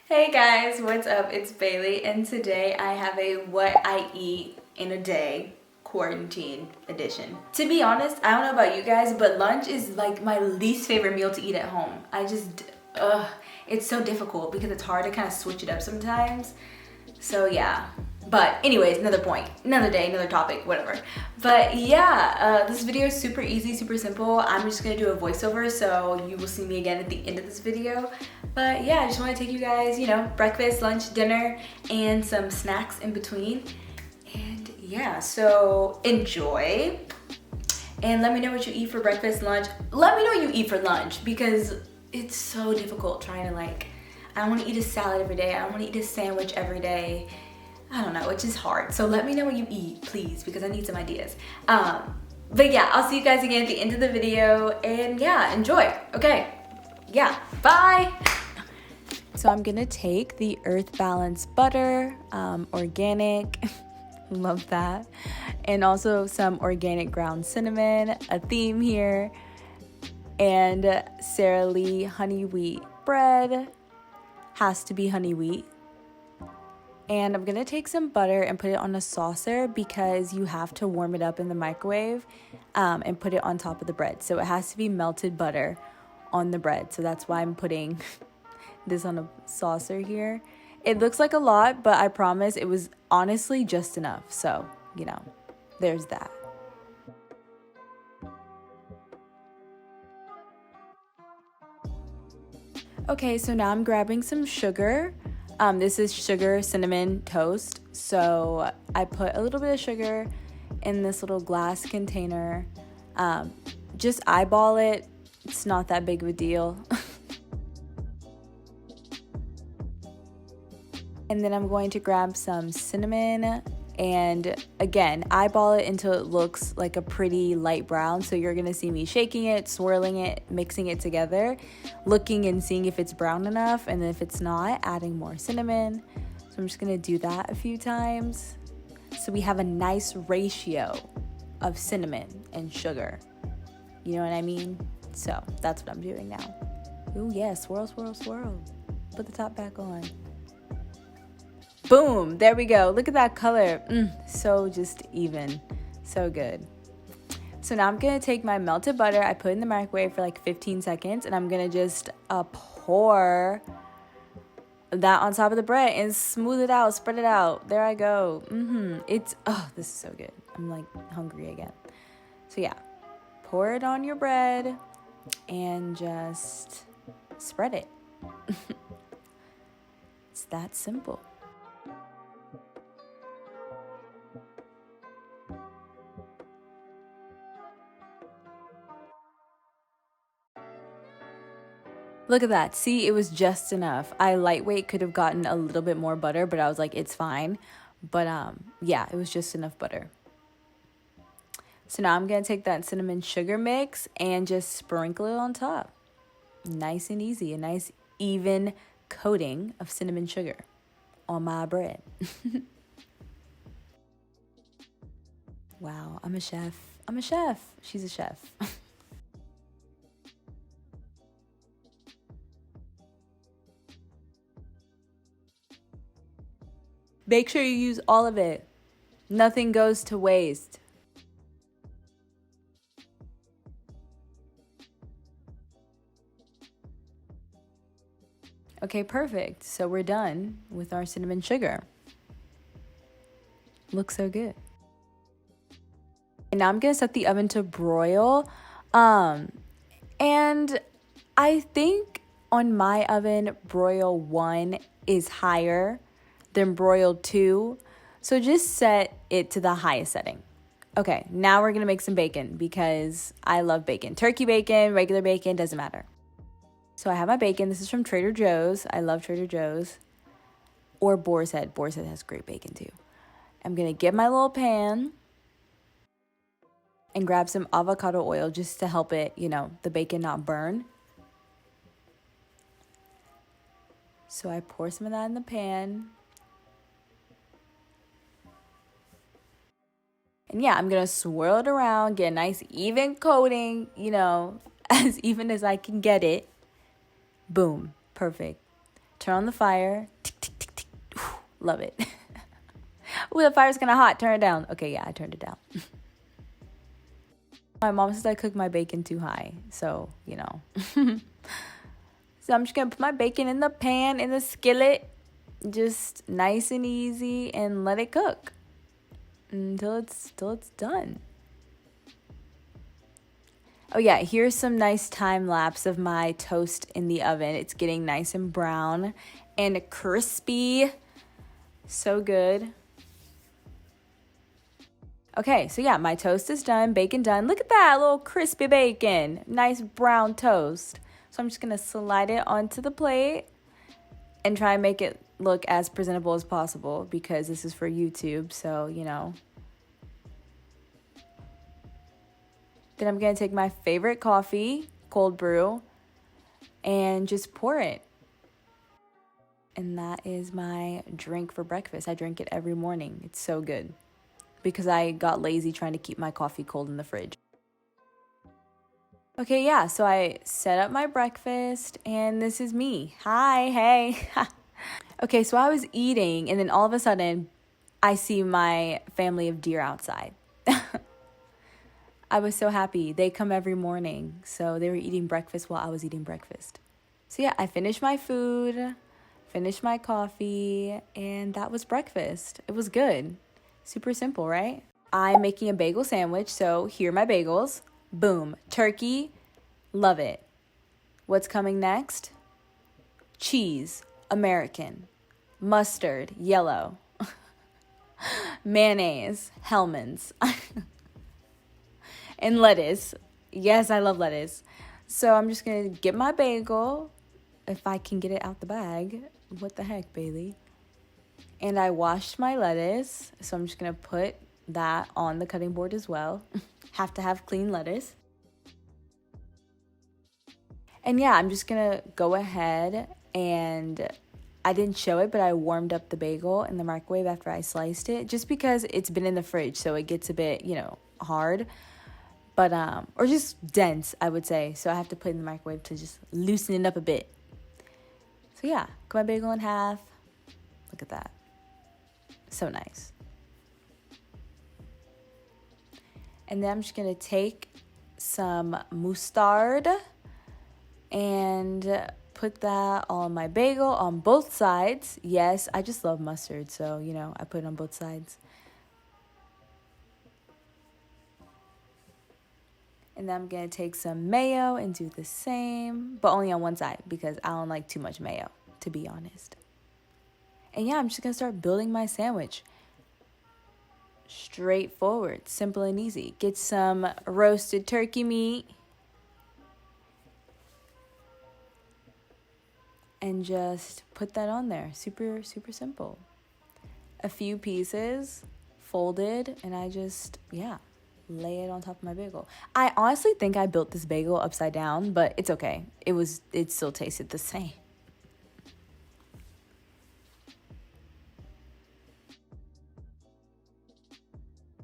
Hey guys, what's up? It's Bailey, and today I have a what I eat in a day quarantine edition. To be honest, I don't know about you guys, but lunch is like my least favorite meal to eat at home. It's so difficult because it's hard to kind of switch it up sometimes. So yeah. But anyways, another point, another day, another topic, whatever. But yeah, this video is super easy, super simple. I'm just gonna do a voiceover, so you will see me again at the end of this video. But yeah, I just wanna take you guys, breakfast, lunch, dinner, and some snacks in between. And yeah, so enjoy. And let me know what you eat for breakfast, lunch. Let me know what you eat for lunch because it's so difficult trying to I don't wanna eat a salad every day. I don't wanna eat a sandwich every day. I don't know, it's just hard. So let me know what you eat, please, because I need some ideas. But yeah, I'll see you guys again at the end of the video, and yeah, enjoy. Okay, yeah, bye. So I'm gonna take the Earth Balance butter, organic, love that, and also some organic ground cinnamon, a theme here, and Sara Lee honey wheat bread, has to be honey wheat. And I'm gonna take some butter and put it on a saucer because you have to warm it up in the microwave and put it on top of the bread. So it has to be melted butter on the bread. So that's why I'm putting this on a saucer here. It looks like a lot, but I promise it was honestly just enough. So, there's that. Okay, so now I'm grabbing some sugar. This is sugar cinnamon toast. So I put a little bit of sugar in this little glass container. Just eyeball it. It's not that big of a deal. And then I'm going to grab some cinnamon and again, eyeball it until it looks like a pretty light brown. So you're gonna see me shaking it, swirling it, mixing it together, looking and seeing if it's brown enough, and then if it's not, adding more cinnamon. So I'm just gonna do that a few times. So we have a nice ratio of cinnamon and sugar. You know what I mean? So that's what I'm doing now. Ooh yeah, swirl, swirl, swirl. Put the top back on. Boom, there we go. Look at that color. So just even. So good. So now I'm gonna take my melted butter. I put it in the microwave for like 15 seconds and I'm gonna just pour that on top of the bread and smooth it out, spread it out. There I go. This is so good. I'm like hungry again. So yeah, pour it on your bread and just spread it. It's that simple. Look at that. See, it was just enough. I lightweight could have gotten a little bit more butter, but I was like, it's fine. But yeah, it was just enough butter. So now I'm going to take that cinnamon sugar mix and just sprinkle it on top. Nice and easy. A nice even coating of cinnamon sugar on my bread. Wow, I'm a chef. I'm a chef. She's a chef. Make sure you use all of it. Nothing goes to waste. Okay, perfect. So we're done with our cinnamon sugar. Looks so good. And now I'm gonna set the oven to broil. And I think on my oven, broil 1 is higher than broil 2. So just set it to the highest setting. Okay, now we're gonna make some bacon because I love bacon. Turkey bacon, regular bacon, doesn't matter. So I have my bacon. This is from Trader Joe's. I love Trader Joe's. Or Boar's Head. Boar's Head has great bacon too. I'm gonna get my little pan and grab some avocado oil just to help it, the bacon not burn. So I pour some of that in the pan. And yeah, I'm going to swirl it around, get a nice even coating, as even as I can get it. Boom. Perfect. turn on the fire. Tick, tick, tick, tick. Love it. Ooh, the fire's kind of hot. Turn it down. Okay, yeah, I turned it down. My mom says I cook my bacon too high, so, you know. So I'm just going to put my bacon in the pan, in the skillet, just nice and easy, and let it cook until it's done. Oh yeah, here's some nice time lapse of my toast in the oven. It's getting nice and brown and crispy. So good. Okay, so yeah, my toast is done, bacon done. Look at that little crispy bacon. Nice brown toast. So I'm just going to slide it onto the plate and try and make it look as presentable as possible because this is for YouTube, so, you know. Then I'm going to take my favorite coffee, cold brew, and just pour it. And that is my drink for breakfast. I drink it every morning. It's so good because I got lazy trying to keep my coffee cold in the fridge. Okay, yeah, so I set up my breakfast, and this is me. Hi, hey. Okay, so I was eating, and then all of a sudden, I see my family of deer outside. I was so happy. They come every morning, so they were eating breakfast while I was eating breakfast. So yeah, I finished my food, finished my coffee, and that was breakfast. It was good. Super simple, right? I'm making a bagel sandwich, so here are my bagels. Boom. Turkey. Love it. What's coming next? Cheese. American. Mustard. Yellow. Mayonnaise. Hellmann's. And lettuce. Yes, I love lettuce. So I'm just going to get my bagel. If I can get it out the bag. What the heck, Bailey? And I washed my lettuce. So I'm just going to put that on the cutting board as well. Have to have clean lettuce. And yeah, I'm just gonna go ahead and I didn't show it, but I warmed up the bagel in the microwave after I sliced it, just because it's been in the fridge, so it gets a bit, you know, hard, but or just dense, I would say. So I have to put it in the microwave to just loosen it up a bit. So yeah, cut my bagel in half. Look at that, so nice. And then I'm just going to take some mustard and put that on my bagel on both sides. Yes, I just love mustard, so, you know, I put it on both sides. And then I'm going to take some mayo and do the same, but only on one side because I don't like too much mayo, to be honest. And yeah, I'm just going to start building my sandwich. Straightforward, simple and easy. Get some roasted turkey meat and just put that on there. Super, super simple. A few pieces folded, and I just, yeah, lay it on top of my bagel. I honestly think I built this bagel upside down, but it's okay. It still tasted the same.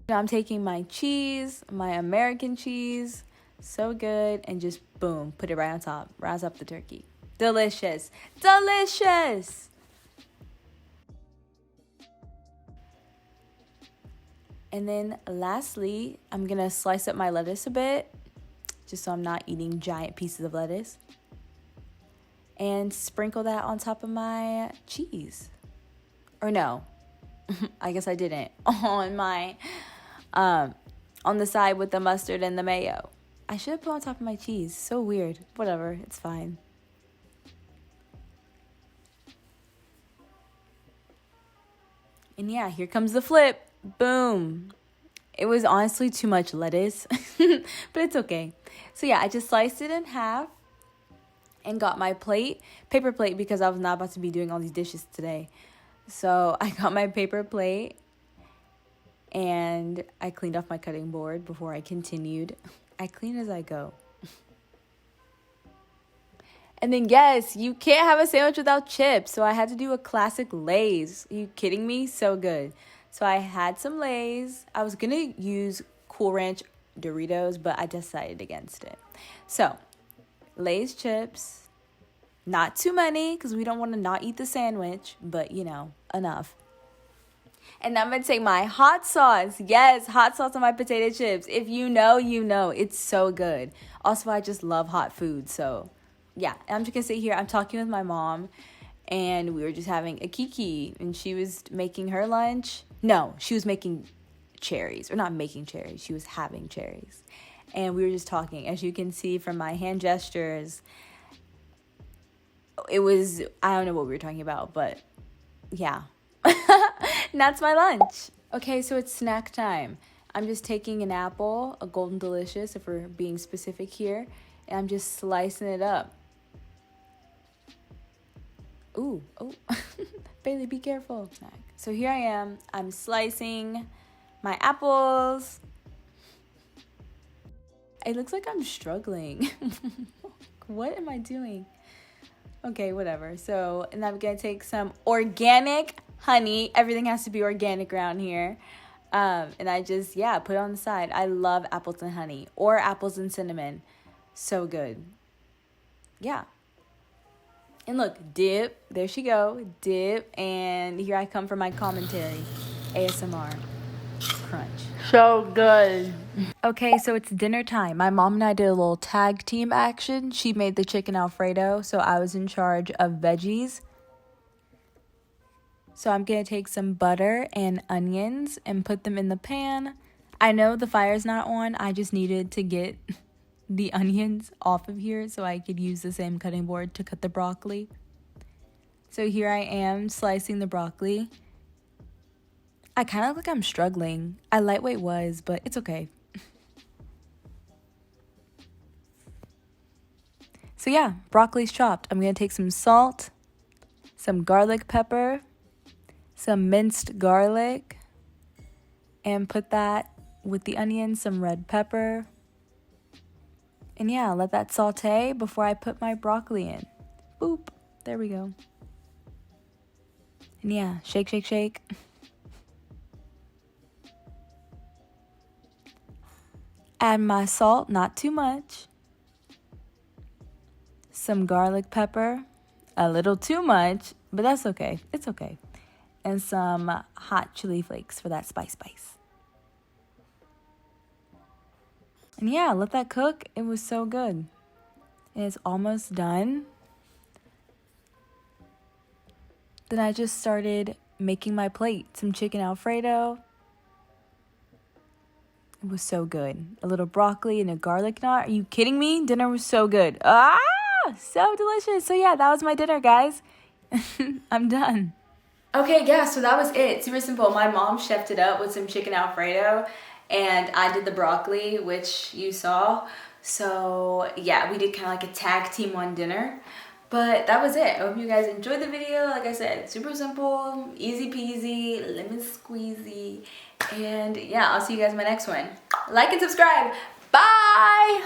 I'm taking my cheese, my American cheese, so good, and just boom, put it right on top of the turkey. Delicious, delicious. And then lastly, I'm gonna slice up my lettuce a bit, just so I'm not eating giant pieces of lettuce, and sprinkle that on top of my cheese. Or no, I guess I didn't. On the side with the mustard and the mayo. I should have put on top of my cheese. So weird. Whatever, it's fine. And yeah, here comes the flip. Boom. It was honestly too much lettuce, but it's okay. So yeah, I just sliced it in half and got my plate, paper plate, because I was not about to be doing all these dishes today. So I got my paper plate and I cleaned off my cutting board before I continued. I clean as I go. And then yes, you can't have a sandwich without chips. So I had to do a classic Lay's. Are you kidding me? So good. So I had some Lay's. I was going to use Cool Ranch Doritos, but I decided against it. So Lay's chips, Not too many, because we don't want to not eat the sandwich, but you know, enough. And I'm going to take my hot sauce. Yes, hot sauce on my potato chips. If you know, you know. It's so good. Also, I just love hot food. So, yeah. I'm just going to sit here. I'm talking with my mom. And we were just having a kiki. And she was making her lunch. No, she was making cherries. Or not making cherries. She was having cherries. And we were just talking. As you can see from my hand gestures, it was, I don't know what we were talking about. But, yeah. And that's my lunch. Okay, so it's snack time. I'm just taking an apple, a Golden Delicious, if we're being specific here, and I'm just slicing it up. Ooh, oh, Bailey, be careful. So here I am. I'm slicing my apples. It looks like I'm struggling. What am I doing? Okay, whatever. So, and I'm gonna take some organic honey. Everything has to be organic around here. And I just, yeah, put it on the side. I love apples and honey or apples and cinnamon. So good. Yeah. And look, dip. There she go. Dip. And here I come for my commentary. ASMR. Crunch. So good. Okay, so it's dinner time. My mom and I did a little tag team action. She made the chicken Alfredo, so I was in charge of veggies. So I'm going to take some butter and onions and put them in the pan. I know the fire's not on. I just needed to get the onions off of here so I could use the same cutting board to cut the broccoli. So here I am slicing the broccoli. I kind of look like I'm struggling. I lightweight was, but it's okay. So yeah, broccoli's chopped. I'm going to take some salt, some garlic pepper, some minced garlic, and put that with the onions, some red pepper. And yeah, let that saute before I put my broccoli in. Boop. There we go. And yeah, shake, shake, shake. Add my salt, not too much. Some garlic pepper, a little too much, but that's okay. It's okay. And some hot chili flakes for that spice. And yeah, let that cook. It was so good. And it's almost done. Then I just started making my plate. Some chicken Alfredo. It was so good. A little broccoli and a garlic knot. Are you kidding me? Dinner was so good. Ah, so delicious. So yeah, that was my dinner, guys. I'm done. Okay, yeah, so that was it. Super simple. My mom chefed it up with some chicken Alfredo, and I did the broccoli, which you saw. So yeah, we did kind of like a tag team on dinner. But that was it. I hope you guys enjoyed the video. Like I said, super simple, easy peasy, lemon squeezy. And yeah, I'll see you guys in my next one. Like and subscribe. Bye!